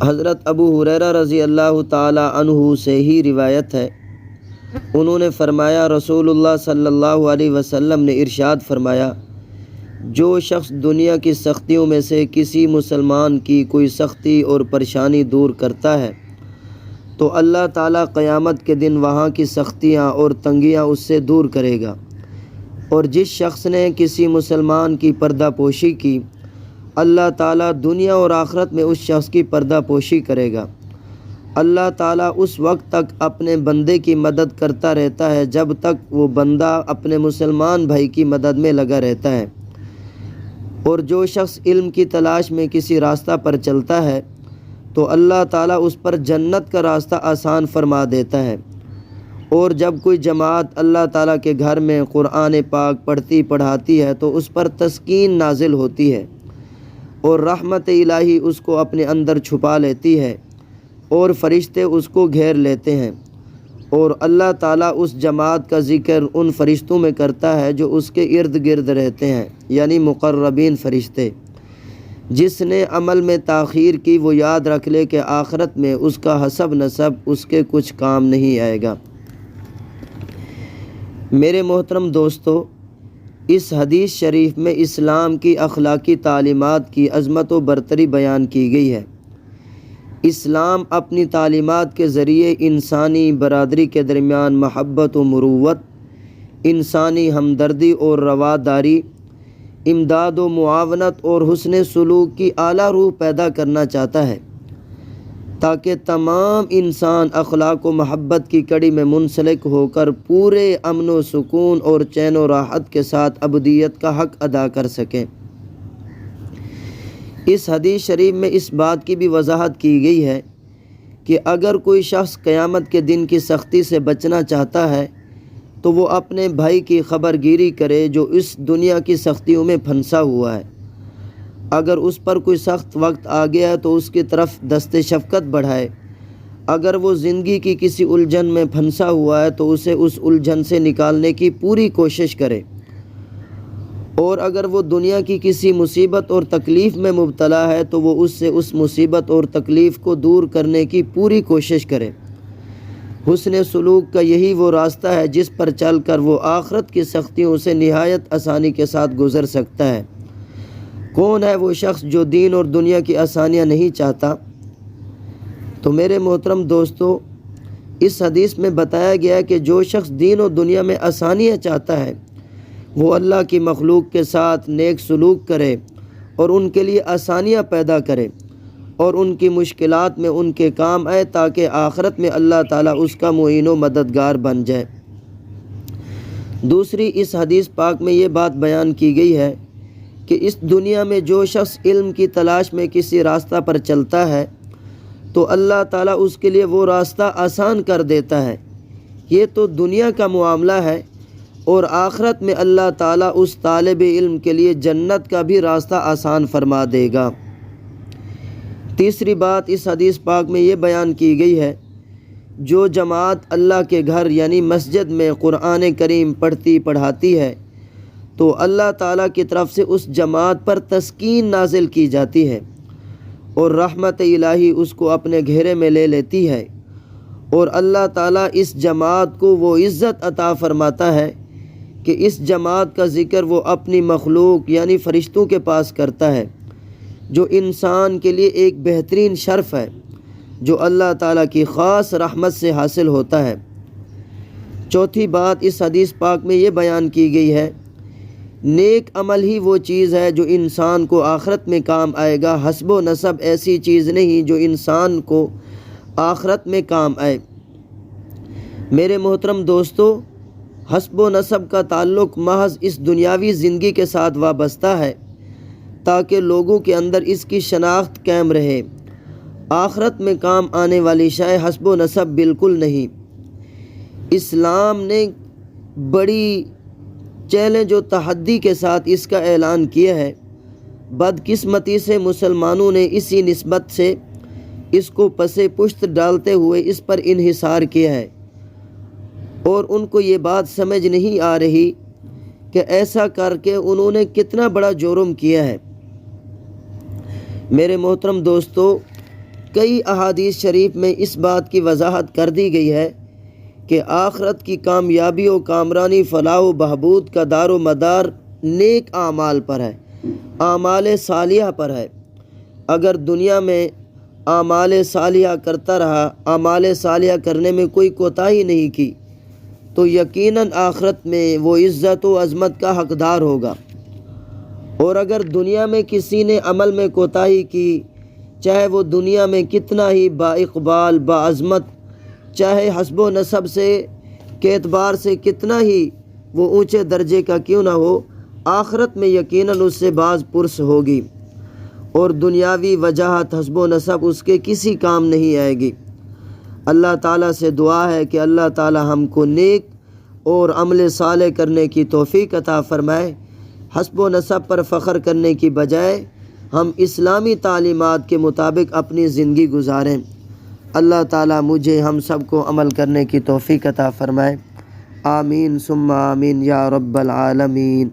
حضرت ابو ہریرہ رضی اللہ تعالی عنہ سے ہی روایت ہے، انہوں نے فرمایا رسول اللہ صلی اللہ علیہ وسلم نے ارشاد فرمایا، جو شخص دنیا کی سختیوں میں سے کسی مسلمان کی کوئی سختی اور پریشانی دور کرتا ہے تو اللہ تعالیٰ قیامت کے دن وہاں کی سختیاں اور تنگیاں اس سے دور کرے گا، اور جس شخص نے کسی مسلمان کی پردہ پوشی کی اللہ تعالیٰ دنیا اور آخرت میں اس شخص کی پردہ پوشی کرے گا۔ اللہ تعالیٰ اس وقت تک اپنے بندے کی مدد کرتا رہتا ہے جب تک وہ بندہ اپنے مسلمان بھائی کی مدد میں لگا رہتا ہے، اور جو شخص علم کی تلاش میں کسی راستہ پر چلتا ہے تو اللہ تعالیٰ اس پر جنت کا راستہ آسان فرما دیتا ہے، اور جب کوئی جماعت اللہ تعالیٰ کے گھر میں قرآن پاک پڑھتی پڑھاتی ہے تو اس پر تسکین نازل ہوتی ہے، اور رحمت الہی اس کو اپنے اندر چھپا لیتی ہے، اور فرشتے اس کو گھیر لیتے ہیں، اور اللہ تعالیٰ اس جماعت کا ذکر ان فرشتوں میں کرتا ہے جو اس کے ارد گرد رہتے ہیں، یعنی مقربین فرشتے۔ جس نے عمل میں تاخیر کی وہ یاد رکھ لے کہ آخرت میں اس کا حسب نسب اس کے کچھ کام نہیں آئے گا۔ میرے محترم دوستو، اس حدیث شریف میں اسلام کی اخلاقی تعلیمات کی عظمت و برتری بیان کی گئی ہے۔ اسلام اپنی تعلیمات کے ذریعے انسانی برادری کے درمیان محبت و مروت، انسانی ہمدردی اور رواداری، امداد و معاونت اور حسن سلوک کی اعلیٰ روح پیدا کرنا چاہتا ہے، تاکہ تمام انسان اخلاق و محبت کی کڑی میں منسلک ہو کر پورے امن و سکون اور چین و راحت کے ساتھ ابدیت کا حق ادا کر سکیں۔ اس حدیث شریف میں اس بات کی بھی وضاحت کی گئی ہے کہ اگر کوئی شخص قیامت کے دن کی سختی سے بچنا چاہتا ہے تو وہ اپنے بھائی کی خبر گیری کرے جو اس دنیا کی سختیوں میں پھنسا ہوا ہے۔ اگر اس پر کوئی سخت وقت آ گیا ہے تو اس کی طرف دست شفقت بڑھائے، اگر وہ زندگی کی کسی الجھن میں پھنسا ہوا ہے تو اسے اس الجھن سے نکالنے کی پوری کوشش کرے، اور اگر وہ دنیا کی کسی مصیبت اور تکلیف میں مبتلا ہے تو وہ اس سے اس مصیبت اور تکلیف کو دور کرنے کی پوری کوشش کرے۔ حسن سلوک کا یہی وہ راستہ ہے جس پر چل کر وہ آخرت کی سختیوں سے نہایت آسانی کے ساتھ گزر سکتا ہے۔ کون ہے وہ شخص جو دین اور دنیا کی آسانیاں نہیں چاہتا؟ تو میرے محترم دوستو، اس حدیث میں بتایا گیا ہے کہ جو شخص دین اور دنیا میں آسانیاں چاہتا ہے وہ اللہ کی مخلوق کے ساتھ نیک سلوک کرے اور ان کے لیے آسانیاں پیدا کرے اور ان کی مشکلات میں ان کے کام آئے، تاکہ آخرت میں اللہ تعالیٰ اس کا معین و مددگار بن جائے۔ دوسری اس حدیث پاک میں یہ بات بیان کی گئی ہے کہ اس دنیا میں جو شخص علم کی تلاش میں کسی راستہ پر چلتا ہے تو اللہ تعالیٰ اس کے لیے وہ راستہ آسان کر دیتا ہے۔ یہ تو دنیا کا معاملہ ہے، اور آخرت میں اللہ تعالیٰ اس طالب علم کے لیے جنت کا بھی راستہ آسان فرما دے گا۔ تیسری بات اس حدیث پاک میں یہ بیان کی گئی ہے، جو جماعت اللہ کے گھر یعنی مسجد میں قرآن کریم پڑھتی پڑھاتی ہے تو اللہ تعالیٰ کی طرف سے اس جماعت پر تسکین نازل کی جاتی ہے، اور رحمت الہی اس کو اپنے گھیرے میں لے لیتی ہے، اور اللہ تعالیٰ اس جماعت کو وہ عزت عطا فرماتا ہے کہ اس جماعت کا ذکر وہ اپنی مخلوق یعنی فرشتوں کے پاس کرتا ہے، جو انسان کے لیے ایک بہترین شرف ہے جو اللہ تعالیٰ کی خاص رحمت سے حاصل ہوتا ہے۔ چوتھی بات اس حدیث پاک میں یہ بیان کی گئی ہے، نیک عمل ہی وہ چیز ہے جو انسان کو آخرت میں کام آئے گا، حسب و نسب ایسی چیز نہیں جو انسان کو آخرت میں کام آئے۔ میرے محترم دوستو، حسب و نسب کا تعلق محض اس دنیاوی زندگی کے ساتھ وابستہ ہے تاکہ لوگوں کے اندر اس کی شناخت قائم رہے۔ آخرت میں کام آنے والی شے حسب و نسب بالکل نہیں۔ اسلام نے بڑی چیلنج و تحدی کے ساتھ اس کا اعلان کیا ہے۔ بدقسمتی سے مسلمانوں نے اسی نسبت سے اس کو پس پشت ڈالتے ہوئے اس پر انحصار کیا ہے، اور ان کو یہ بات سمجھ نہیں آ رہی کہ ایسا کر کے انہوں نے کتنا بڑا جرم کیا ہے۔ میرے محترم دوستو، کئی احادیث شریف میں اس بات کی وضاحت کر دی گئی ہے کہ آخرت کی کامیابی و کامرانی، فلاح و بہبود کا دار و مدار نیک اعمال پر ہے، اعمال صالحہ پر ہے۔ اگر دنیا میں اعمال صالحہ کرتا رہا، اعمال صالحہ کرنے میں کوئی کوتاہی نہیں کی، تو یقیناً آخرت میں وہ عزت و عظمت کا حقدار ہوگا۔ اور اگر دنیا میں کسی نے عمل میں کوتاہی کی، چاہے وہ دنیا میں کتنا ہی با اقبال، با عظمت، چاہے حسب و نسب سے کے اعتبار سے کتنا ہی وہ اونچے درجے کا کیوں نہ ہو، آخرت میں یقیناً اس سے باز پرس ہوگی، اور دنیاوی وجاہت، حسب و نسب اس کے کسی کام نہیں آئے گی۔ اللہ تعالیٰ سے دعا ہے کہ اللہ تعالیٰ ہم کو نیک اور عمل صالح کرنے کی توفیق عطا فرمائے۔ حسب و نسب پر فخر کرنے کی بجائے ہم اسلامی تعلیمات کے مطابق اپنی زندگی گزاریں۔ اللہ تعالیٰ مجھے ہم سب کو عمل کرنے کی توفیق عطا فرمائے۔ آمین ثم آمین یا رب العالمین۔